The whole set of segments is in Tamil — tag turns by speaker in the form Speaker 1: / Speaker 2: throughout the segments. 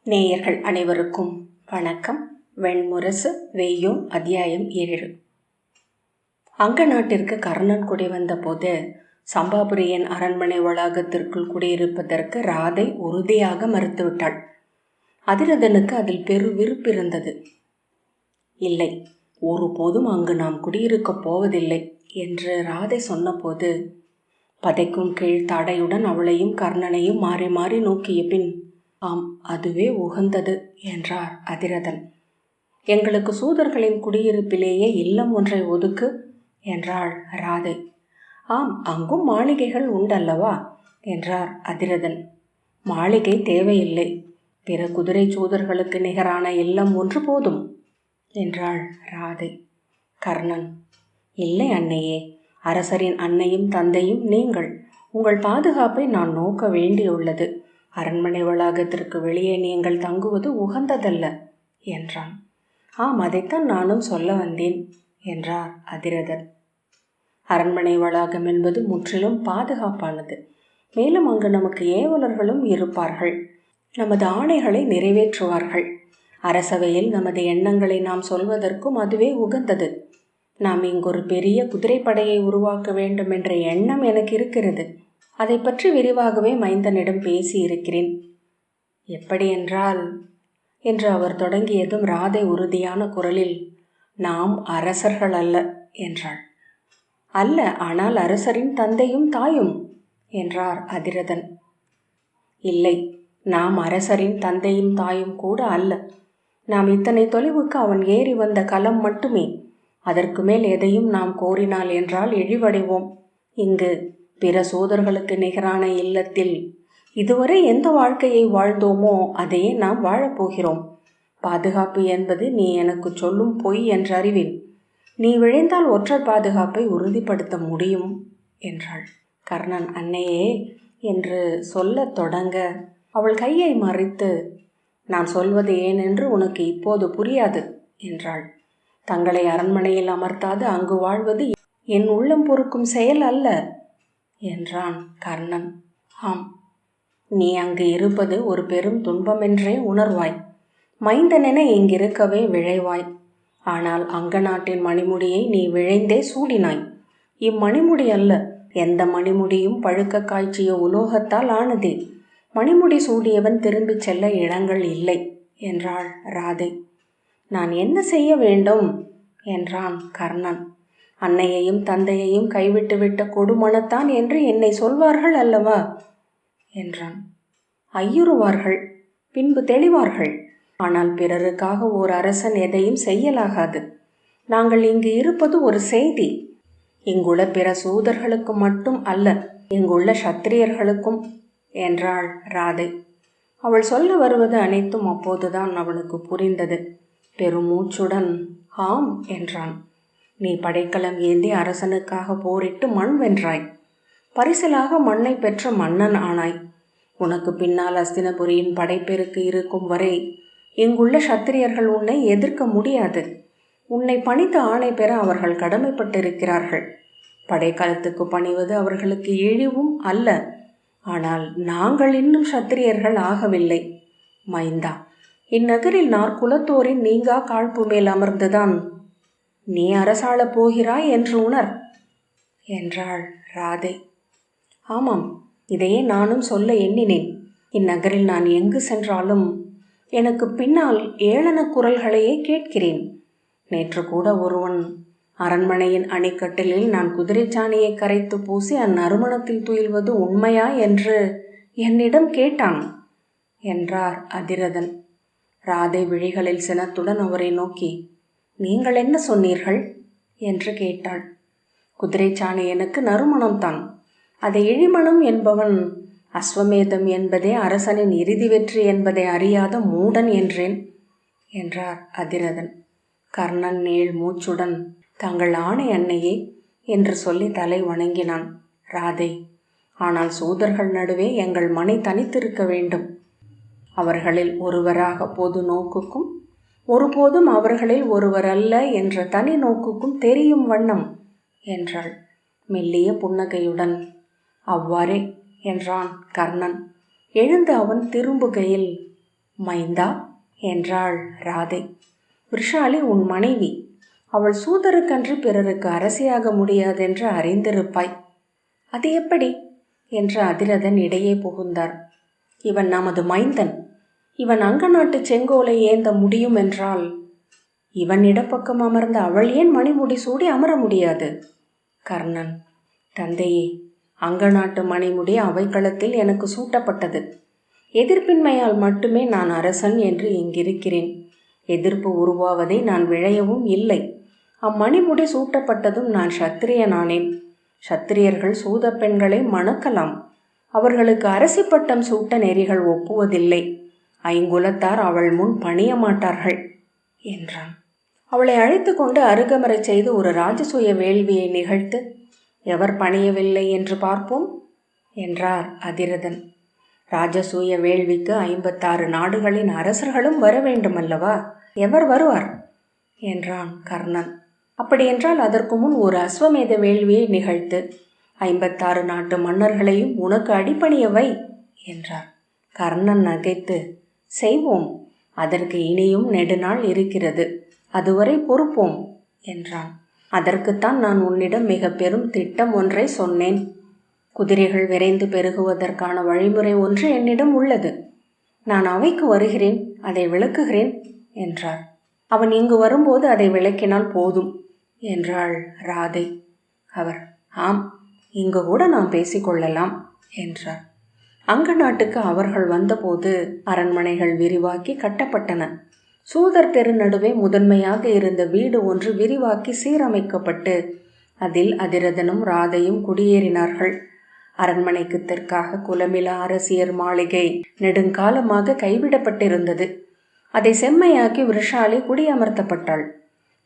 Speaker 1: நேயர்கள் அனைவருக்கும் வணக்கம். வெண்முரசு வெய்யோன் அத்தியாயம் 7. அங்க நாட்டிற்கு கர்ணன் குடி வந்த போது சம்பாபுரியின் அரண்மனை வளாகத்திற்குள் குடியிருப்பதற்கு ராதை உறுதியாக மறுத்துவிட்டாள். அதிரதனுக்கு அதில் பெரு விருப்பிருந்தது. இல்லை, ஒருபோதும் அங்கு நாம் குடியிருக்கப் போவதில்லை என்று ராதை சொன்னபோது பதைக்கும் கீழ் தாடையுடன் அவளையும் கர்ணனையும் மாறி மாறி நோக்கிய பின், ஆம், அதுவே உகந்தது என்றார் அதிரதன். எங்களுக்கு சூதர்களின் குடியிருப்பிலேயே இல்லம் ஒன்றை ஒதுக்கு என்றாள் ராதை. ஆம், அங்கும் மாளிகைகள் உண்டல்லவா என்றார் அதிரதன். மாளிகை தேவையில்லை, பிற குதிரை சூதர்களுக்கு நிகரான இல்லம் ஒன்று போதும் என்றாள் ராதை. கர்ணன், இல்லை அன்னையே, அரசரின் அன்னையும் தந்தையும் நீங்கள். உங்கள் பாதுகாப்பை நான் நோக்க வேண்டியுள்ளது. அரண்மனை வளாகத்திற்கு வெளியே நீங்கள் தங்குவது உகந்ததல்ல என்றான். ஆம், அதைத்தான் நானும் சொல்ல வந்தேன் என்றார் அதிரதன். அரண்மனை வளாகம் என்பது முற்றிலும் பாதுகாப்பானது. மேலும் அங்கு நமக்கு ஏவலர்களும் இருப்பார்கள். நமது ஆணைகளை நிறைவேற்றுவார்கள். அரசவையில் நமது எண்ணங்களை நாம் சொல்வதற்கும் அதுவே உகந்தது. நாம் இங்கொரு பெரிய குதிரைப்படையை உருவாக்க வேண்டும் என்ற எண்ணம் எனக்கு இருக்கிறது. அதை பற்றி விரிவாகவே மைந்தனிடம் பேசி இருக்கிறேன். எப்படி என்றால் என்று அவர் தொடங்கியதும் ராதை உறுதியான குரலில், நாம் அரசர்கள் அல்ல என்றாள். அல்ல, ஆனால் அரசரின் தந்தையும் தாயும் என்றார் அதிரதன். இல்லை, நாம் அரசரின் தந்தையும் தாயும் கூட அல்ல. நாம் இத்தனை தொலைவுக்கு அவன் ஏறி வந்த கலம் மட்டுமே. அதற்கு மேல் எதையும் நாம் கோரினால் என்றால் இழிவடைவோம். இங்கு பிற சோதர்களுக்கு நிகரான இல்லத்தில் இதுவரை எந்த வாழ்க்கையை வாழ்ந்தோமோ அதையே நாம் வாழப்போகிறோம். பாதுகாப்பு என்பது நீ எனக்கு சொல்லும் பொய் என்றறிவேன். நீ விழைந்தால் ஒற்றர் பாதுகாப்பை உறுதிப்படுத்த முடியும் என்றாள். கர்ணன் அன்னையே என்று சொல்லத் தொடங்க அவள் கையை மறித்து, நான் சொல்வது ஏனென்று உனக்கு இப்போது புரியாது என்றாள். தங்களை அரண்மனையில் அமர்த்தாது அங்கு வாழ்வது என் உள்ளம் பொறுக்கும் செயல் அல்ல என்றான் கர்ணன். ஆம், நீ அங்கு இருப்பது ஒரு பெரும் துன்பமென்றே உணர்வாய். மைந்தனென இங்கிருக்கவே விழைவாய். ஆனால் அங்க நாட்டின் மணிமுடியை நீ விழைந்தே சூடினாய். இம்மணிமுடி அல்ல, எந்த மணிமுடியும் பழுக்க காய்ச்சிய உலோகத்தால் ஆனதே. மணிமுடி சூடியவன் திரும்பிச் செல்ல இடங்கள் இல்லை என்றாள் ராதை. நான் என்ன செய்ய வேண்டும் என்றான் கர்ணன். அன்னையையும் தந்தையையும் கைவிட்டுவிட்ட கொடுமனத்தான் என்று என்னை சொல்வார்கள் அல்லவா என்றான். ஐயுறுவார்கள், பின்பு தெளிவார்கள். ஆனால் பிறருக்காக ஓர் அரசன் எதையும் செய்யலாகாது. நாங்கள் இங்கு இருப்பது ஒரு செய்தி. இங்குள்ள பிற சூதர்களுக்கு மட்டும் அல்ல, இங்குள்ள சத்திரியர்களுக்கும் என்றாள் ராதை. அவள் சொல்ல வருவது அனைத்தும் அப்போதுதான் அவனுக்கு புரிந்தது. பெருமூச்சுடன் ஆம் என்றான். நீ படைக்கலம் ஏந்தி அரசனுக்காக போரிட்டு மண் வென்றாய். பரிசிலாக மண்ணை பெற்ற மன்னன் ஆனாய். உனக்கு பின்னால் அஸ்தினபுரியின் படைப்பெருக்கு இருக்கும் வரை இங்குள்ள சத்திரியர்கள் உன்னை எதிர்க்க முடியாது. உன்னை பணித்து ஆணை பெற அவர்கள் கடமைப்பட்டிருக்கிறார்கள். படைக்கலத்துக்கு பணிவது அவர்களுக்கு இழிவும் அல்ல. ஆனால் நாங்கள் இன்னும் சத்திரியர்கள் ஆகவில்லை. மைந்தா, இந்நகரில் நாற்குலத்தோரின் நீங்கா காழ்ப்பு மேல் அமர்ந்துதான் நீ அரசாளப் போகிறாய் என்று உணர் என்றாள் ராதை. ஆமாம், இதையே நானும் சொல்ல எண்ணினேன். இந்நகரில் நான் எங்கு சென்றாலும் எனக்கு பின்னால் ஏளன குரல்களையே கேட்கிறேன். நேற்று கூட ஒருவன் அரண்மனையின் அணைக்கட்டிலில் நான் குதிரைச்சாணியை கரைத்து பூசி அந்நறுமணத்தில் துயில்வது உண்மையா என்று என்னிடம் கேட்டான் என்றார் அதிரதன். ராதை விழிகளில் சினத்துடன் அவரை நோக்கி, நீங்கள் என்ன சொன்னீர்கள் என்று கேட்டாள். குதிரைச்சாணி எனக்கு நறுமணம்தான். அதை இழிமணம் என்பவன் அஸ்வமேதம் என்பதே அரசனின் இறுதி வெற்றி என்பதை அறியாத மூடன் என்றேன் என்றார் அதிரதன். கர்ணன் நீள் மூச்சுடன் தங்கள் ஆணை அன்னையே என்று சொல்லி தலை வணங்கினான். ராதை, ஆனால் சூதர்கள் நடுவே எங்கள் மனை தனித்திருக்க வேண்டும். அவர்களில் ஒருவராக பொது நோக்குக்கும் ஒருபோதும் அவர்களில் ஒருவர் அல்ல என்ற தனி நோக்குக்கும் தெரியும் வண்ணம் என்றாள் மெல்லிய புன்னகையுடன். அவ்வாறே என்றான் கர்ணன். எழுந்து அவன் திரும்புகையில், மைந்தா என்றாள் ராதை. விருஷாலி உன் மனைவி. அவள் சூதருக்கன்று பிறருக்கு அரசியாக முடியாதென்று அறிந்திருப்பாய். அது எப்படி என்று அதிரதன் இடையே புகுந்தார். இவன் நமது மைந்தன். இவன் அங்க நாட்டு செங்கோலை ஏந்த முடியும் என்றால் இவன் இடப்பக்கம் அமர்ந்த அவள் ஏன் மணிமுடி சூடி அமர முடியாது? கர்ணன், தந்தையே, அங்க நாட்டு மணிமுடி அவைக்களத்தில் எனக்கு சூட்டப்பட்டது. எதிர்ப்பின்மையால் மட்டுமே நான் அரசன் என்று இங்கிருக்கிறேன். எதிர்ப்பு உருவாவதை நான் விழையவும் இல்லை. அம்மணிமுடி சூட்டப்பட்டதும் நான் சத்திரியனானேன். சத்திரியர்கள் சூத பெண்களை மணக்கலாம். அவர்களுக்கு அரசி பட்டம் சூட்ட நெறிகள் ஒப்புவதில்லை. ஐங்குலத்தார் அவள் முன் பணிய மாட்டார்கள் என்றான். அவளை அழைத்து கொண்டு அருகமரச் செய்து ஒரு ராஜசூய வேள்வியை நிகழ்த்து எவர் பணியவில்லை என்று பார்ப்போம் என்றார் அதிரதன். ராஜசூய வேள்விக்கு 56 நாடுகளின் அரசர்களும் வர வேண்டுமல்லவா? எவர் வருவார் என்றான் கர்ணன். அப்படியென்றால் அதற்கு முன் ஒரு அஸ்வமேத வேள்வியை நிகழ்த்து 56 நாட்டு மன்னர்களையும் உனக்கு அடிபணியவை என்றார். கர்ணன் நகைத்து, செய்வோம், அதற்கு இனியும் நெடுநாள் இருக்கிறது, அதுவரை பொறுப்போம் என்றான். அதற்குத்தான் நான் உன்னிடம் மிக பெரும் திட்டம் ஒன்றை சொன்னேன். குதிரைகள் விரைந்து பெருகுவதற்கான வழிமுறை ஒன்று என்னிடம் உள்ளது. நான் அவைக்கு வருகிறேன், அதை விளக்குகிறேன் என்றார். அவன் இங்கு வரும்போது அதை விளக்கினால் போதும் என்றாள் ராதை. அவர், ஆம், இங்கு கூட நாம் பேசிக்கொள்ளலாம் என்றார். அங்க நாட்டுக்கு அவர்கள் வந்தபோது அரண்மனைகள் விரிவாக்கி கட்டப்பட்டன. சூதர் தெரு நடுவே முதன்மையாக இருந்த வீடு ஒன்று விரிவாக்கி சீரமைக்கப்பட்டு அதில் அதிரதனும் ராதையும் குடியேறினார்கள். அரண்மனைக்கு தெற்காக குலமிலா அரசியர் மாளிகை நெடுங்காலமாக கைவிடப்பட்டிருந்தது. அதை செம்மையாக்கி விருஷாலி குடியமர்த்தப்பட்டாள்.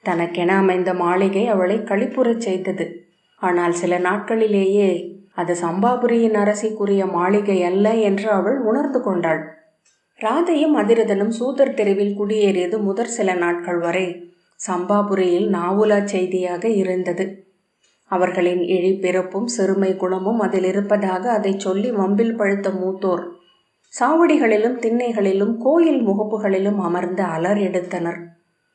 Speaker 1: தனக்கென அமைந்த மாளிகை அவளை களிப்புறச் செய்தது. ஆனால் சில நாட்களிலேயே அது சம்பாபுரியின் அரசிக்குரிய மாளிகை அல்ல என்று அவள் உணர்ந்து கொண்டாள். ராதையும் அதிரதனும் சூதர் தெருவில் குடியேறியது முதற் சில நாட்கள் வரை சம்பாபுரியில் நாவுலா செய்தியாக இருந்தது. அவர்களின் இழிப்பிறப்பும் சிறுமை குணமும் அதில் இருப்பதாக அதை சொல்லி வம்பில் பழுத்த மூத்தோர் சாவடிகளிலும் திண்ணைகளிலும் கோயில் முகப்புகளிலும் அமர்ந்து அலர் எடுத்தனர்.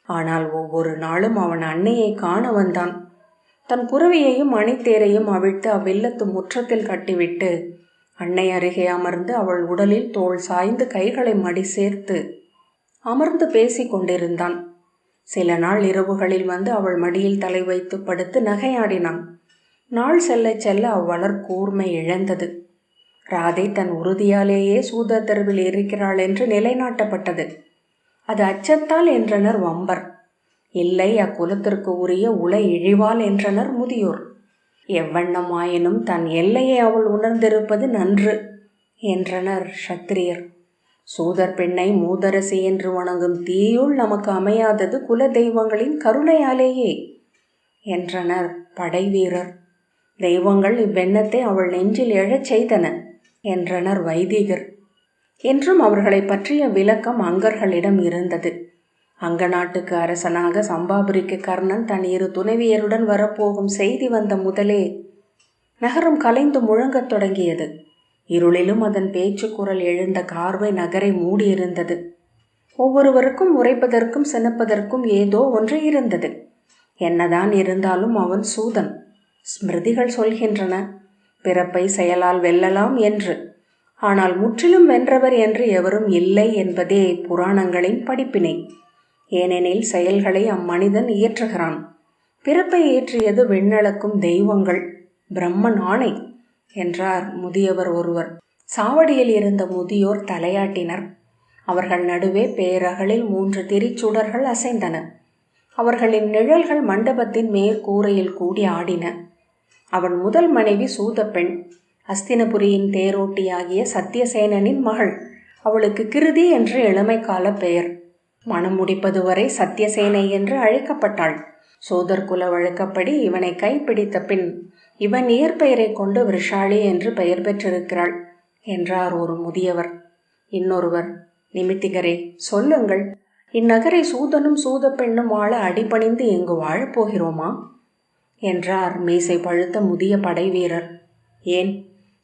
Speaker 1: ஆனால் ஒவ்வொரு நாளும் அவன் அன்னையை காண வந்தான். தன் புறவியையும் அணித்தேரையும் அவிழ்த்து அவ்வில்லத்து முற்றத்தில் கட்டிவிட்டு அன்னை அருகே அமர்ந்து அவள் உடலில் தோள் சாய்ந்து கைகளை மடி சேர்த்து அமர்ந்து பேசி கொண்டிருந்தான். சில நாள் இரவுகளில் வந்து அவள் மடியில் தலை வைத்து படுத்து நகையாடினான். நாள் செல்ல செல்ல அவ்வளர் கூர்மை இழந்தது. ராதை தன் உறுதியாலேயே சூத தெருவில் இருக்கிறாள் என்று நிலைநாட்டப்பட்டது. அது அச்சத்தால் என்றனர் வம்பர். இல்லை, அக்குலத்திற்கு உரிய உல இழிவால் என்றனர் முதியோர். எவ்வண்ணமாயினும் தன் எல்லையை அவள் உணர்ந்திருப்பது நன்று என்றனர் சத்திரியர். சூதர் பெண்ணை மூதரசி என்று வணங்கும் தீயுள் நமக்கு அமையாதது குல தெய்வங்களின் கருணையாலேயே என்றனர் படை வீரர். தெய்வங்கள் இவ்வெண்ணத்தை அவள் நெஞ்சில் எழச் செய்தன என்றனர் வைதிகர். என்றும் அவர்களை பற்றிய விளக்கம் அங்கர்களிடம் இருந்தது. அங்க நாட்டுக்கு அரசனாக சம்பாபுரிக்கு கர்ணன் தன் 2 துணைவியருடன் வரப்போகும் செய்தி வந்த முதலே நகரம் கலைந்து முழங்கத் தொடங்கியது. இருளிலும் அதன் பேச்சு குரல் எழுந்த கார்வை நகரை மூடியிருந்தது. ஒவ்வொருவருக்கும் உரைப்பதற்கும் சினப்பதற்கும் ஏதோ ஒன்று இருந்தது. என்னதான் இருந்தாலும் அவன் சூதன். ஸ்மிருதிகள் சொல்கின்றன பிறப்பை செயலால் வெல்லலாம் என்று. ஆனால் முற்றிலும் வென்றவர் என்று எவரும் இல்லை என்பதே புராணங்களின் படிப்பினை. ஏனெனில் செயல்களை அம்மனிதன் இயற்றுகிறான். பிறப்பை ஏற்றியது விண்ணளக்கும் தெய்வங்கள், பிரம்மன் ஆணை என்றார் முதியவர் ஒருவர். சாவடியில் இருந்த முதியோர் தலையாட்டினர். அவர்கள் நடுவே பேரகலில் 3 திரிச்சுடர்கள் அசைந்தன. அவர்களின் நிழல்கள் மண்டபத்தின் மேற்கூரையில் கூடி ஆடின. அவன் முதல் மனைவி சூதப்பெண், அஸ்தினபுரியின் தேரோட்டியாகிய சத்தியசேனனின் மகள். அவளுக்கு கிருதி என்று இளமைக்கால பெயர். மனம் முடிப்பது வரை சத்தியசேனை என்று அழைக்கப்பட்டாள். சோதர் குல வழக்கப்படி இவனை கைப்பிடித்த பின் இவன் இயற்பெயரை கொண்டு விருஷாலி என்று பெயர் பெற்றிருக்கிறாள் என்றார் ஒரு முதியவர். இன்னொருவர், நிமித்திகரே, சொல்லுங்கள், இந்நகரை சூதனும் சூத பெண்ணும் வாழ அடிபணிந்து இங்கு வாழப்போகிறோமா என்றார் மீசை பழுத்த முதிய படை வீரர். ஏன்,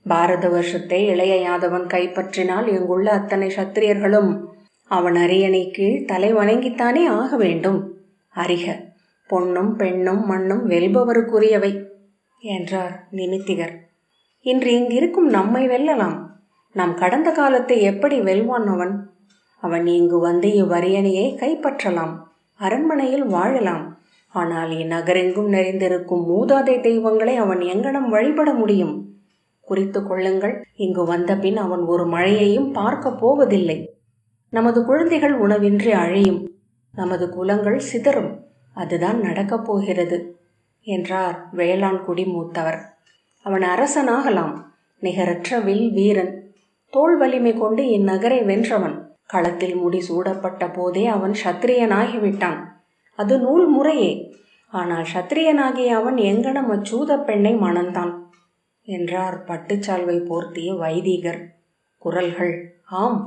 Speaker 1: பாரத வருஷத்தை இளைய யாதவன் கைப்பற்றினால் இங்குள்ள அத்தனை சத்திரியர்களும் அவன் அரியணை கீழ் தலை வணங்கித்தானே ஆக வேண்டும். அறிக, பொன்னும் பெண்ணும் மண்ணும் வெல்பவருக்குரியவை என்றார் நிமித்திகர். இன்று இங்கிருக்கும் நம்மை வெல்லலாம். நம் கடந்த காலத்தை எப்படி வெல்வான் அவன்? அவன் இங்கு வந்து இவ்வரியணையை கைப்பற்றலாம், அரண்மனையில் வாழலாம். ஆனால் இந்நகரெங்கும் நிறைந்திருக்கும் மூதாதை தெய்வங்களை அவன் எங்கனம் வழிபட முடியும்? குறித்து கொள்ளுங்கள், இங்கு வந்த பின் அவன் ஒரு மழையையும் பார்க்க போவதில்லை. நமது குழந்தைகள் உணவின்றி அழியும், நமது குலங்கள் சிதறும். அதுதான் நடக்கப் போகிறது என்றார் வேளாண்குடி மூத்தவர். அவன் அரசனாகலாம், நிகரற்ற வில் வீரன், தோள் வலிமை கொண்டு இந்நகரை வென்றவன். களத்தில் முடி சூடப்பட்ட போதே அவன் சத்திரியனாகிவிட்டான். அது நூல் முறையே. ஆனால் சத்திரியனாகிய அவன் எங்கனம் அச்சூத பெண்ணை மணந்தான் என்றார் பட்டுச்சால்வை போர்த்திய வைதிகர். குரல்கள் ஆம்,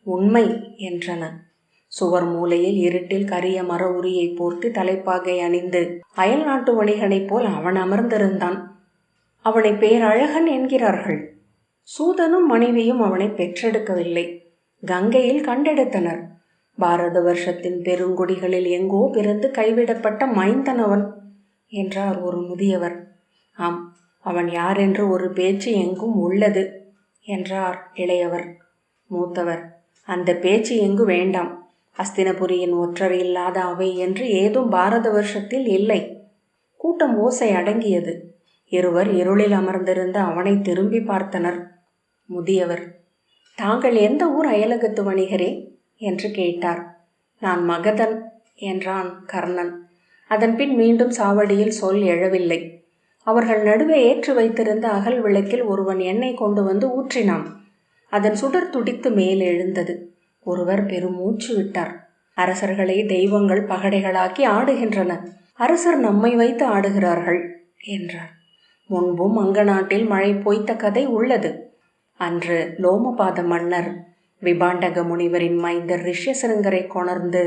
Speaker 1: உண்மை என்றன. சுவர் மூலையில் இருட்டில் கரிய மர உரியை போர்த்தி தலைப்பாகை அணிந்து அயல் நாட்டு வணிகனைப் போல் அவன் அமர்ந்திருந்தான். அவனை பேரழகன் என்கிறார்கள். சூதனும் மனைவியும் அவனை பெற்றெடுக்கவில்லை, கங்கையில் கண்டெடுத்தனர். பாரத வருஷத்தின் பெருங்குடிகளில் எங்கோ பிறந்து கைவிடப்பட்ட மைந்தன் அவன் என்றார் ஒரு முதியவர். ஆம், அவன் யாரென்று ஒரு பேச்சு எங்கும் உள்ளது என்றார் இளையவர். மூத்தவர், அந்த பேச்சு எங்கு வேண்டாம். அஸ்தினபுரியின் ஒற்றர் இல்லாத அவை என்று ஏதும் பாரத வருஷத்தில் இல்லை. கூட்டம் ஓசை அடங்கியது. இருவர் இருளில் அமர்ந்திருந்த அவனை திரும்பி பார்த்தனர். முதியவர், தாங்கள் எந்த ஊர் அயலகத்து வணிகரே என்று கேட்டார். நான் மகதன் என்றான் கர்ணன். அதன் பின் மீண்டும் சாவடியில் சொல் எழவில்லை. அவர்கள் நடுவே ஏற்றி வைத்திருந்த அகல் விளக்கில் ஒருவன் எண்ணெய் கொண்டு வந்து ஊற்றினான். அதன் சுடர் துடித்து மேல் எழுந்தது. ஒருவர் பெருமூச்சு விட்டார். அரசர்களை தெய்வங்கள் பகடைகளாக்கி ஆடுகின்றன, அரசர் நம்மை வைத்து ஆடுகிறார்கள் என்றார். முன்பும் அங்க நாட்டில் மழை பொய்த்த கதை உள்ளது. அன்று லோமபாத மன்னர் விபாண்டக முனிவரின் மைந்தர் ரிஷ்யசிருங்கரை கொணர்ந்து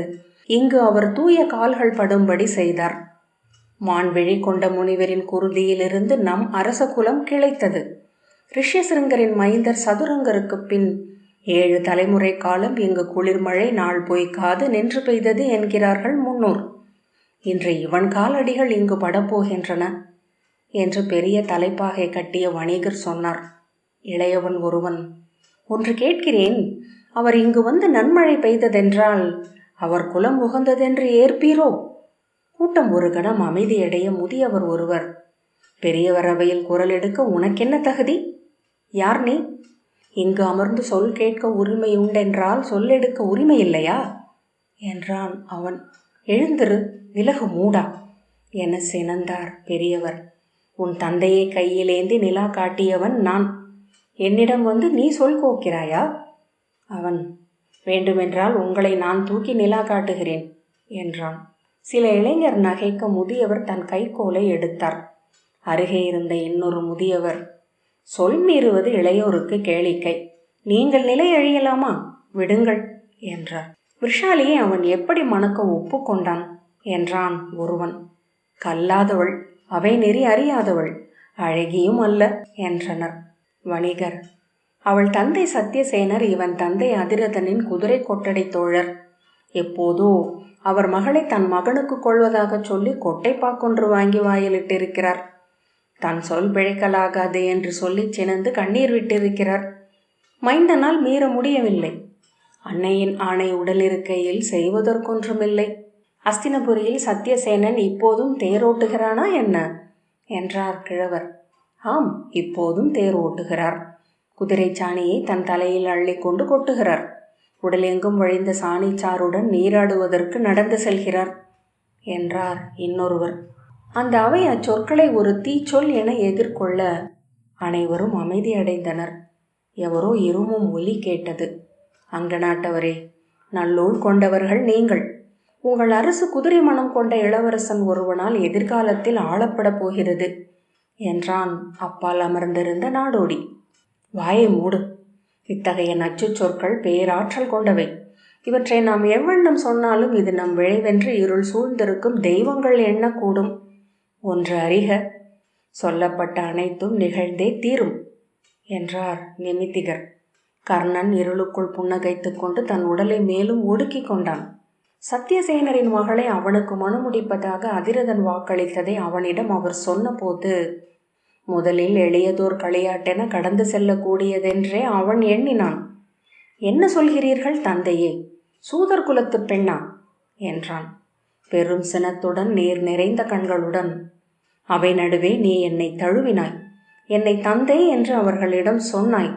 Speaker 1: இங்கு அவர் தூய கால்கள் படும்படி செய்தார். மான்விழி கொண்ட முனிவரின் குருதியிலிருந்து நம் அரச குலம் கிளைத்தது. ரிஷ்யசிருங்கரின் மைந்தர் சதுரங்கருக்கு பின் 7 தலைமுறை காலம் இங்கு குளிர்மழை நாள் பொய்க்காது நின்று பெய்தது என்கிறார்கள் முன்னோர். இன்று இவன் காலடிகள் இங்கு படப்போகின்றன என்று பெரிய தலைப்பாகை கட்டிய வணிகர் சொன்னார். இளையவன் ஒருவன், ஒன்று கேட்கிறேன், அவர் இங்கு வந்து நன்மழை பெய்ததென்றால் அவர் குலம் உகந்ததென்று ஏற்பீரோ? கூட்டம் ஒரு கணம் அமைதியடைய முதியவர் ஒருவர், பெரியவர் அவையில் குரல் எடுக்க உனக்கென்ன தகுதி? யார் நீ? இங்கு அமர்ந்து சொல் கேட்க உரிமை உண்டென்றால் சொல்லெடுக்க உரிமை இல்லையா என்றான் அவன். எழுந்திரு, விலகு மூடா என சினந்தார் பெரியவர். உன் தந்தையை கையிலேந்தி நிலா காட்டியவன் நான். என்னிடம் வந்து நீ சொல் கோக்கிறாயா? அவன், வேண்டுமென்றால் உங்களை நான் தூக்கி நிலா காட்டுகிறேன் என்றான். சில இளைஞர் நகைக்க முதியவர் தன் கைக்கோலை எடுத்தார். அருகே இருந்த இன்னொரு முதியவர், சொல் மீறுவது இளையோருக்கு கேளிக்கை, நீங்கள் நிலை அழியலாமா, விடுங்கள் என்றார். விஷாலியை அவன் எப்படி மணக்க ஒப்புக்கொண்டான் என்றான் ஒருவன். கல்லாதவள், அவை நெறி அறியாதவள், அழகியும் அல்ல என்றனர். வணிகர், அவள் தந்தை சத்தியசேனர், இவன் தந்தை அதிரதனின் குதிரை கொட்டடை தோழர். எப்போதோ அவர் மகளை தன் மகனுக்கு கொள்வதாக சொல்லி கொட்டைப்பாக்கொன்று வாங்கி வாயிலிட்டிருக்கிறார். தன் சொல் பிழைக்கலாகாது என்று சொல்லி சினந்து கண்ணீர் விட்டிருக்கிறார். மைந்தனால் மீற முடியவில்லை. அன்னையின் ஆணை உடலிருக்கையில் செய்வதற்கொன்றுமில்லை. அஸ்தினபுரியில் சத்தியசேனன் இப்போதும் தேரோட்டுகிறானா என்ன என்றார் கிழவர். ஆம், இப்போதும் தேர் ஓட்டுகிறார். குதிரை சாணியை தன் தலையில் அள்ளி கொண்டு கொட்டுகிறார். உடலெங்கும் வழிந்த சாணிச்சாருடன் நீராடுவதற்கு நடந்து செல்கிறார் என்றார் இன்னொருவர். அந்த அவை அச்சொற்களை ஒரு தீச்சொல் என எதிர்கொள்ள அனைவரும் அமைதியடைந்தனர். எவரோ இருமும் ஒலி கேட்டது. அங்க நாட்டவரே, நல்லோள் கொண்டவர்கள் நீங்கள். உங்கள் அரசு குதிரை மனம் கொண்ட இளவரசன் ஒருவனால் எதிர்காலத்தில் ஆளப்பட போகிறது என்றான் அப்பால் அமர்ந்திருந்த நாடோடி. வாயை மூடு. இத்தகைய நச்சு சொற்கள் பேராற்றல் கொண்டவை. இவற்றை நாம் எவ்வண்ணம் சொன்னாலும் இது நம் விளைவென்று இருள் சூழ்ந்திருக்கும் தெய்வங்கள் எண்ணக்கூடும். ஒன்று அறிக, சொல்லப்பட்ட அனைத்தும் நிகழ்ந்தே தீரும் என்றார் நிமித்திகர். கர்ணன் இருளுக்குள் புன்னகைத்துக் கொண்டு தன் உடலை மேலும் ஒடுக்கிக் கொண்டான். சத்தியசேனரின் மகளை அவனுக்கு மணமுடிப்பதாக அதிரதன் வாக்களித்ததை அவனிடம் அவர் சொன்னபோது முதலில் எளியதோர் களியாட்டென கடந்து செல்லக்கூடியதென்றே அவன் எண்ணினான். என்ன சொல்கிறீர்கள் தந்தையே, சூதர் குலத்து பெண்ணா என்றான் பெரும் சினத்துடன், நீர் நிறைந்த கண்களுடன். அவை நடுவே நீ என்னை தழுவினாய், என்னை தந்தை என்று அவர்களிடம் சொன்னாய்.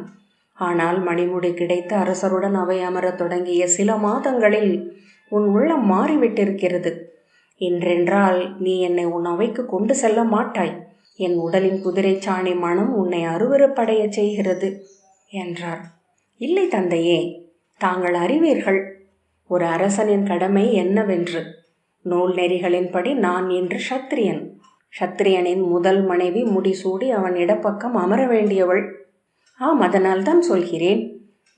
Speaker 1: ஆனால் மணிமுடி கிடைத்து அரசருடன் அவை அமரத் தொடங்கிய சில மாதங்களில் உன் உள்ளம் மாறிவிட்டிருக்கிறது. இன்றென்றால் நீ என்னை உன் அவைக்கு கொண்டு செல்ல மாட்டாய். என் உடலின் குதிரை சாணி மனம் உன்னை அருவருப்படைய செய்கிறது என்றார். இல்லை தந்தையே, தாங்கள் அறிவீர்கள் ஒரு அரசனின் கடமை என்னவென்று. நூல் நெறிகளின்படி நான் இன்று சத்திரியன். சத்திரியனின் முதல் மனைவி முடிசூடி அவன் இடப்பக்கம் அமர வேண்டியவள். ஆம், அதனால் தான் சொல்கிறேன்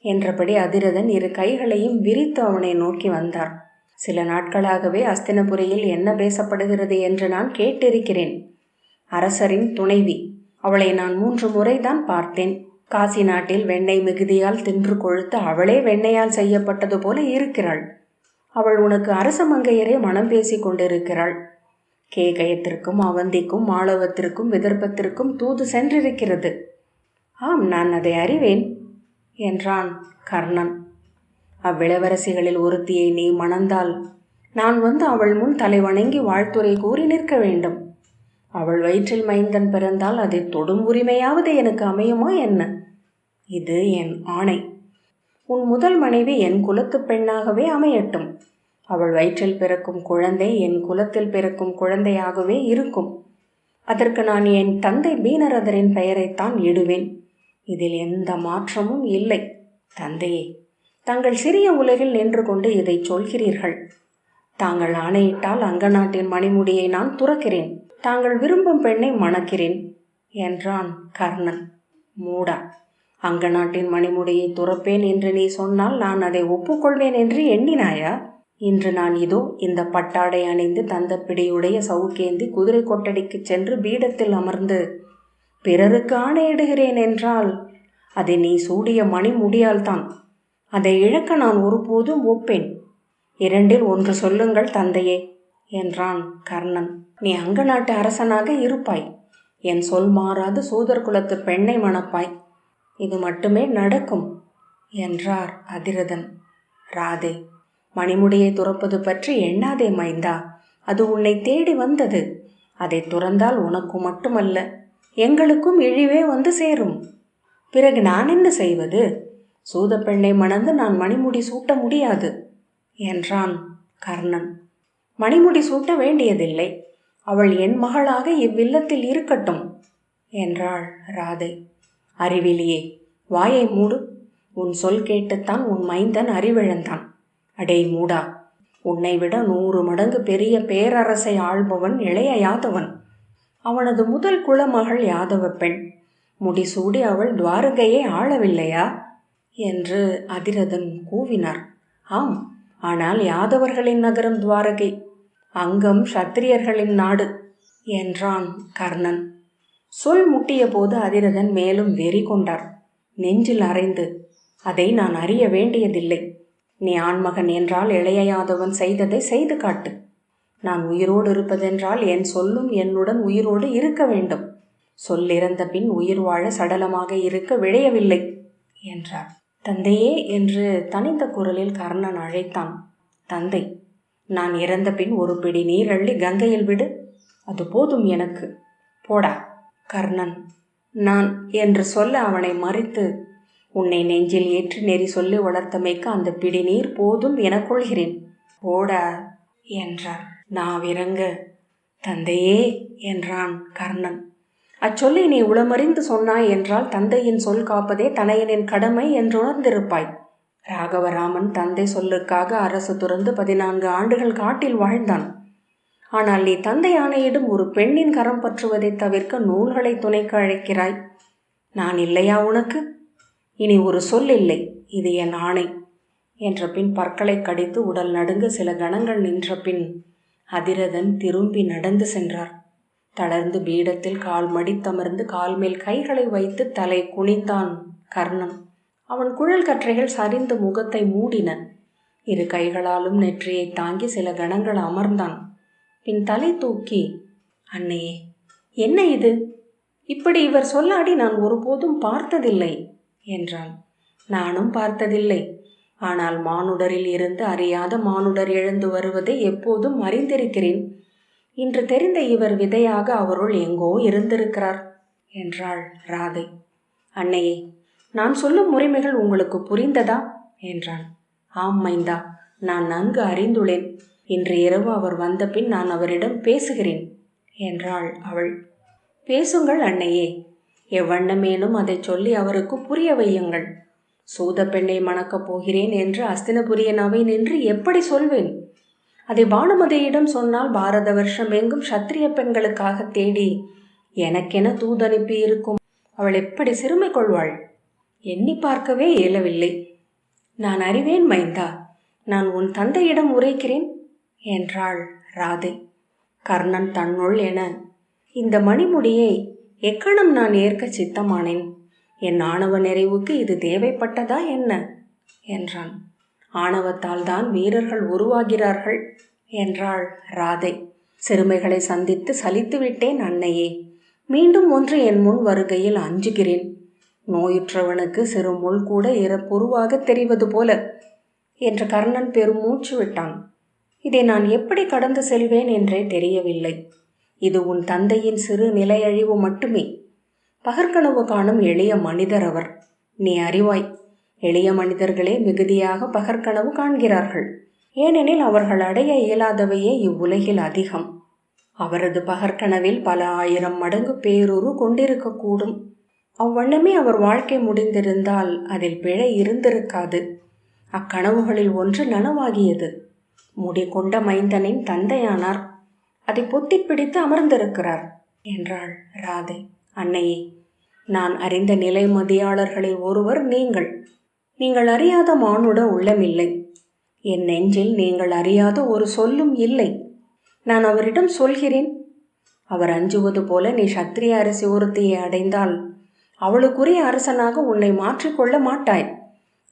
Speaker 1: என்றபடி அதிரதன் இரு கைகளையும் விரித்து அவனை நோக்கி வந்தார். சில நாட்களாகவே அஸ்தினபுரியில் என்ன பேசப்படுகிறது என்று நான் கேட்டிருக்கிறேன். அரசரின் துணைவி, அவளை நான் 3 முறைதான் பார்த்தேன். காசி நாட்டில் வெண்ணெய் மிகுதியால் தின்று கொழுத்து அவளே வெண்ணெயால் செய்யப்பட்டது போல இருக்கிறாள். அவள் உனக்கு அரச மங்கையரே மனம் பேசி கொண்டிருக்கிறாள். கேகயத்திற்கும் அவந்திக்கும் மாளவத்திற்கும் விதர்ப்பத்திற்கும் தூது சென்றிருக்கிறது. ஆம், நான் அதை அறிவேன் என்றான் கர்ணன். அவ்விளவரசிகளில் ஒருத்தியை நீ மணந்தால் நான் வந்து அவள் முன் தலை வணங்கி வாழ்த்துரை கூறி நிற்க வேண்டும். அவள் வயிற்றில் மைந்தன் பிறந்தால் அதை தொடும் உரிமையாவது எனக்கு அமையுமா என்ன? இது என் ஆணை. உன் முதல் மனைவி என் குலத்து பெண்ணாகவே அமையட்டும். அவள் வயிற்றில் பிறக்கும் குழந்தை என் குலத்தில் பிறக்கும் குழந்தையாகவே இருக்கும். அதற்கு நான் என் தந்தை பீனரதரின் பெயரைத்தான் இடுவேன். இதில் எந்த மாற்றமும் இல்லை. தந்தையே, தங்கள் சிறிய உலகில் நின்று கொண்டு இதை சொல்கிறீர்கள். தாங்கள் ஆணையிட்டால் அங்க நாட்டின் மணிமுடியை நான் துறக்கிறேன். தாங்கள் விரும்பும் பெண்ணை மணக்கிறேன் என்றான் கர்ணன். மூடா, அங்க நாட்டின் மணிமுடியை துறப்பேன் என்று நீ சொன்னால் நான் அதை ஒப்புக்கொள்வேன் என்று எண்ணினாயா? இன்று நான் இதோ இந்த பட்டாடை அணிந்து தந்த பிடியுடைய சவுக்கேந்தி குதிரை கொட்டடிக்கு சென்று பீடத்தில் அமர்ந்து பிறருக்கு ஆணையிடுகிறேன் என்றால் அதை நீ சூடிய மணிமுடியால்தான். அதை இழக்க நான் ஒருபோதும் ஒப்பேன். 2இல் 1 சொல்லுங்கள் தந்தையே என்றான் கர்ணன். நீ அங்க நாட்டு அரசனாக இருப்பாய். என் சொல் மாறாது சூதர் குலத்து பெண்ணை மணப்பாய். இது மட்டுமே நடக்கும் என்றார் அதிரதன். ராதே, மணிமுடியை துறப்பது பற்றி எண்ணாதே மைந்தா. அது உன்னை தேடி வந்தது. அதை துறந்தால் உனக்கு மட்டுமல்ல, எங்களுக்கும் இழிவே வந்து சேரும். பிறகு நான் என்ன செய்வது? சூத பெண்ணை மணந்து நான் மணிமுடி சூட்ட முடியாது என்றான் கர்ணன். மணிமுடி சூட்ட வேண்டியதில்லை. அவள் என் மகளாக இவ்வில்லத்தில் இருக்கட்டும் என்றாள் ராதை. அறிவிலியே, வாயை மூடு. உன் சொல் கேட்டுத்தான் உன் மைந்தன் அறிவிழந்தான். அடே மூடா, உன்னை விட 100 மடங்கு பெரிய பேரரசை ஆள்பவன் இளைய யாதவன். அவனது முதல் குலமகள் யாதவ பெண். முடிசூடி அவள் துவாரகையை ஆளவில்லையா என்று அதிரதன் கூவினார். ஆம், ஆனால் யாதவர்களின் நகரம் துவாரகை, அங்கம் சத்திரியர்களின் நாடு என்றான் கர்ணன். சொல் முட்டிய போது அதிரதன் மேலும் வெறி கொண்டார். நெஞ்சில் அறைந்து, அதை நான் அறிய வேண்டியதில்லை. நீ ஆண்மகன் என்றால் இளைய யாதவன் செய்ததை செய்து காட்டு. நான் உயிரோடு இருப்பதென்றால் என் சொல்லும் என்னுடன் உயிரோடு இருக்க வேண்டும். சொல்லிறந்த பின் உயிர் வாழ சடலமாக இருக்க விழையவில்லை என்றார். தந்தையே என்று தனித்த குரலில் கர்ணன் அழைத்தான். தந்தை, நான் இறந்த பின் ஒரு பிடி நீர் அள்ளி கங்கையில் விடு, அது போதும் எனக்கு. போடா. கர்ணன் நான் என்று சொல்ல அவனை மறித்து, உன்னை நெஞ்சில் ஏற்றி நெறி சொல்லி வளர்த்தமைக்கு அந்த பிடி நீர் போதும் எனக் கொள்கிறேன், போடா என்றார். நாவிறங்க, தந்தையே என்றான் கர்ணன். அச்சொல்லை நீ உளமறிந்து சொன்னாய் என்றால் தந்தையின் சொல் காப்பதே தனையனின் கடமை என்று உணர்ந்திருப்பாய். ராகவராமன் தந்தை சொல்லுக்காக அரசு துறந்து 14 ஆண்டுகள் காட்டில் வாழ்ந்தான். ஆனால் நீ தந்தை ஆணையிடும் ஒரு பெண்ணின் கரம் பற்றுவதை தவிர்க்க நூல்களை துணைக்கு அழைக்கிறாய். நான் இல்லையா உனக்கு? இனி ஒரு சொல் இல்லை, இது என் ஆணை என்ற பின் பற்களை கடித்து உடல் நடுங்க சில கணங்கள் நின்ற பின் அதிரதன் திரும்பி நடந்து சென்றார். தளர்ந்து பீடத்தில் கால் மடித்தமர்ந்து கால் மேல் கைகளை வைத்து தலை குனிந்தான் கர்ணன். அவன் குழல் கற்றைகள் சரிந்து முகத்தை மூடின. இரு கைகளாலும் நெற்றியை தாங்கி சில கணங்கள் அமர்ந்தான். பின் தலை தூக்கி, அன்னையே, என்ன இது? இப்படி இவர் சொல்லாடி நான் ஒருபோதும் பார்த்ததில்லை என்றான். நானும் பார்த்ததில்லை. ஆனால் மானுடரில் இருந்து அறியாத மானுடர் எழுந்து வருவதை எப்போதும் அறிந்திருக்கிறேன். இன்று தெரிந்த இவர் விதையாக அவருள் எங்கோ இருந்திருக்கிறார் என்றாள் ராதை. அன்னையே, நான் சொல்லும் உரிமைகள் உங்களுக்கு புரிந்ததா என்றான். ஆம் மைந்தா, நான் நன்கு அறிந்துள்ளேன். இன்று இரவு அவர் வந்த பின் நான் அவரிடம் பேசுகிறேன் என்றாள் அவள். பேசுங்கள் அன்னையே, எவ்வண்ணமேனும் அதை சொல்லி அவருக்கு புரிய வையுங்கள். சூத பெண்ணை மணக்கப் போகிறேன் என்று அஸ்தினபுரியன் அவை நின்று எப்படி சொல்வேன்? அதை பானுமதியிடம் சொன்னால் பாரத வருஷம் எங்கும் சத்திரிய பெண்களுக்காக தேடி எனக்கென தூதனுப்பி இருக்கும். அவள் எப்படி சிறுமை கொள்வாள்? எண்ணி பார்க்கவே இயலவில்லை. நான் அறிவேன் மைந்தா, நான் உன் தந்தையிடம் உரைக்கிறேன் என்றாள் ராதை. கர்ணன் தன்னுள் என, இந்த மணிமுடியை எக்கணம் நான் ஏற்க சித்தமானேன். என் ஆணவ நிறைவுக்கு இது தேவைப்பட்டதா என்ன என்றான். ஆணவத்தால் தான் வீரர்கள் உருவாகிறார்கள் என்றாள் ராதை. சிறுமைகளை சந்தித்து சலித்து விட்டேன் அன்னையே. மீண்டும் ஒன்று என் முன் வருகையில் அஞ்சுகிறேன். நோயுற்றவனுக்கு சிறு முள் கூட இறப்புருவாக தெரிவது போல என்று கர்ணன் பெருமூச்சு விட்டான். இதை நான் எப்படி கடந்து செல்வேன் என்றே தெரியவில்லை. இது உன் தந்தையின் சிறு நிலையழிவு மட்டுமே. பகற்கனவு காணும் எளிய மனிதர் அவர். நீ அறிவாய், எளிய மனிதர்களே மிகுதியாக பகற்கனவு காண்கிறார்கள். ஏனெனில் அவர்கள் அடைய இயலாதவையே இவ்வுலகில் அதிகம். அவரது பகற்கனவில் பல 1000 மடங்கு பேருரு கொண்டிருக்கக்கூடும். அவ்வண்ணமே அவர் வாழ்க்கை முடிந்திருந்தால் அதில் பிழை இருந்திருக்காது. அக்கனவுகளில் ஒன்று நனவாகியது. முடிகொண்ட மைந்தனின் தந்தையானார். அதை பொத்தி பிடித்து அமர்ந்திருக்கிறார் என்றாள் ராதை. அன்னையே, நான் அறிந்த நிலைமதியாளர்களில் ஒருவர் நீங்கள். நீங்கள் அறியாத மானுட உள்ளமில்லை. என் நெஞ்சில் நீங்கள் அறியாத ஒரு சொல்லும் இல்லை. நான் அவரிடம் சொல்கிறேன். அவர் அஞ்சுவது போல நீ சத்திரிய அரசி ஒருத்தியை அடைந்தால் அவளுக்குரிய அரசனாக உன்னை மாற்றிக்கொள்ள மாட்டாய்.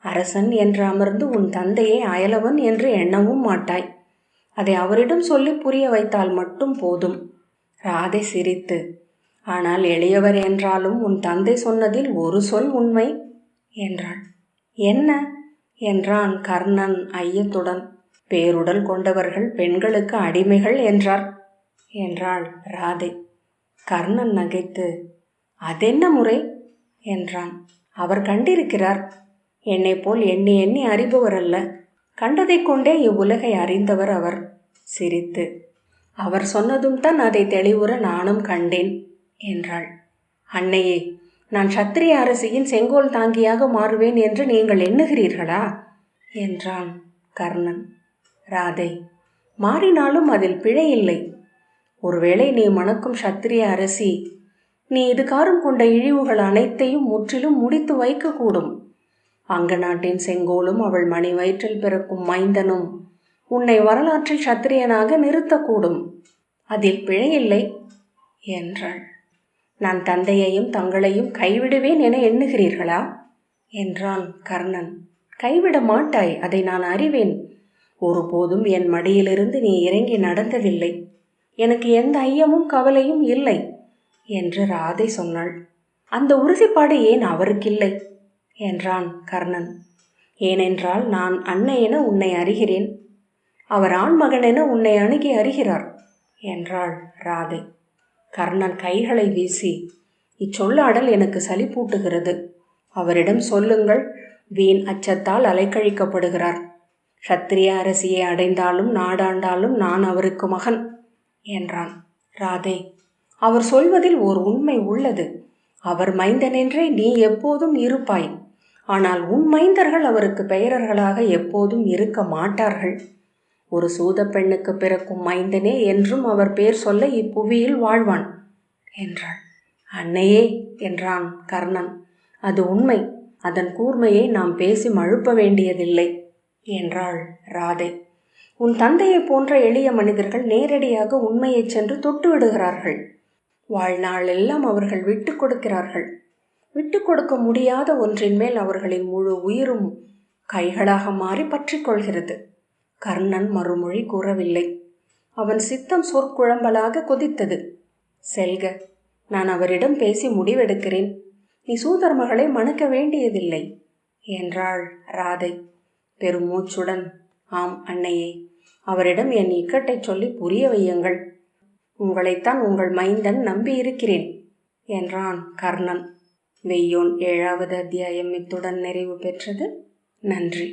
Speaker 1: அரசன் என்று அமர்ந்து உன் தந்தையை அயலவன் என்று எண்ணவும் மாட்டாய். அதை அவரிடம் சொல்லி புரிய வைத்தால் மட்டும் போதும். ராதை சிரித்து, ஆனால் எளியவர் என்றாலும் உன் தந்தை சொன்னதில் ஒரு சொல் உண்மை என்றாள். என்ன என்றான் கர்ணன் ஐயத்துடன். பேருடல் கொண்டவர்கள் பெண்களுக்கு அடிமைகள் என்றாள் ராதை. கர்ணன் நகைத்து, அதென்ன முறை என்றான். அவர் கண்டிருக்கிறார். என்னை போல் எண்ணி எண்ணி அறிபவர் அல்ல. கண்டதை கொண்டே இவ்வுலகை அறிந்தவர் அவர். சிரித்து, அவர் சொன்னதும் தான் அதை தெளிவுற நானும் கண்டேன் என்றாள். அன்னையே, நான் சத்திரிய அரசியின் செங்கோல் தாங்கியாக மாறுவேன் என்று நீங்கள் எண்ணுகிறீர்களா என்றான் கர்ணன். ராதை, மாறினாலும் அதில் பிழையில்லை. ஒருவேளை நீ மணக்கும் சத்திரிய அரசி நீ இதுகாரும் கொண்ட இழிவுகள் அனைத்தையும் முற்றிலும் முடித்து வைக்கக்கூடும். அங்க நாட்டின் செங்கோலும் அவள் மணி வயிற்றில் பிறக்கும் மைந்தனும் உன்னை வரலாற்றில் சத்திரியனாக நிறுத்தக்கூடும். அதில் பிழையில்லை என்றாள். நான் தந்தையையும் தங்களையும் கைவிடுவேன் என எண்ணுகிறீர்களா என்றான் கர்ணன். கைவிட மாட்டாய், அதை நான் அறிவேன். ஒருபோதும் என் மடியிலிருந்து நீ இறங்கி நடந்ததில்லை. எனக்கு எந்த ஐயமும் கவலையும் இல்லை என்று ராதை சொன்னாள். அந்த உறுதிப்பாடு ஏன் அவருக்கில்லை என்றான் கர்ணன். ஏனென்றால் நான் அன்னை என உன்னை அறிகிறேன். அவர் ஆண்மகன் என உன்னை அணுகி அறிகிறார் என்றாள் ராதை. கர்ணன் கைகளை வீசி, இச்சொல்லாடல் எனக்கு சலிப்பூட்டுகிறது. அவரிடம் சொல்லுங்கள், வீண் அச்சத்தால் அலைக்கழிக்கப்படுகிறார். சத்திரிய அரசியை அடைந்தாலும் நாடாண்டாலும் நான் அவருக்கு மகன் என்றான். ராதை, அவர் சொல்வதில் ஓர் உண்மை உள்ளது. அவர் மைந்தனென்றே நீ எப்போதும் இருப்பாய். ஆனால் உன் மைந்தர்கள் அவருக்கு பெயரர்களாக எப்போதும் இருக்க மாட்டார்கள். ஒரு சூத பெண்ணுக்கு பிறக்கும் மைந்தனே என்றும் அவர் பேர் சொல்ல இப்புவியில் வாழ்வான் என்றாள். அன்னையே என்றான் கர்ணன், அது உண்மை. அதன் கூர்மையை நாம் பேசி மழுப்ப வேண்டியதில்லை என்றாள் ராதை. உன் தந்தையை போன்ற எளிய மனிதர்கள் நேரடியாக உண்மையை சென்று தொட்டு விடுகிறார்கள். வாழ்நாளெல்லாம் அவர்கள் விட்டு கொடுக்கிறார்கள். விட்டு கொடுக்க முடியாத ஒன்றின் மேல் அவர்களின் முழு உயிரும் கைகளாக மாறி பற்றி கொள்கிறது. கர்ணன் மறுமொழி கூறவில்லை. அவன் சித்தம் சொற்குழம்பலாக கொதித்தது. செல்க, நான் அவரிடம் பேசி முடிவெடுக்கிறேன். நீ சூதர்மகளை மணக்க வேண்டியதில்லை என்றாள் ராதை பெருமூச்சுடன். ஆம் அன்னையே, அவரிடம் என் இக்கட்டை சொல்லி புரிய வையுங்கள். உங்களைத்தான் உங்கள் மைந்தன் நம்பியிருக்கிறேன் என்றான் கர்ணன். வெய்யோன் 7வது அத்தியாயம் இத்துடன் நிறைவு பெற்றது. நன்றி.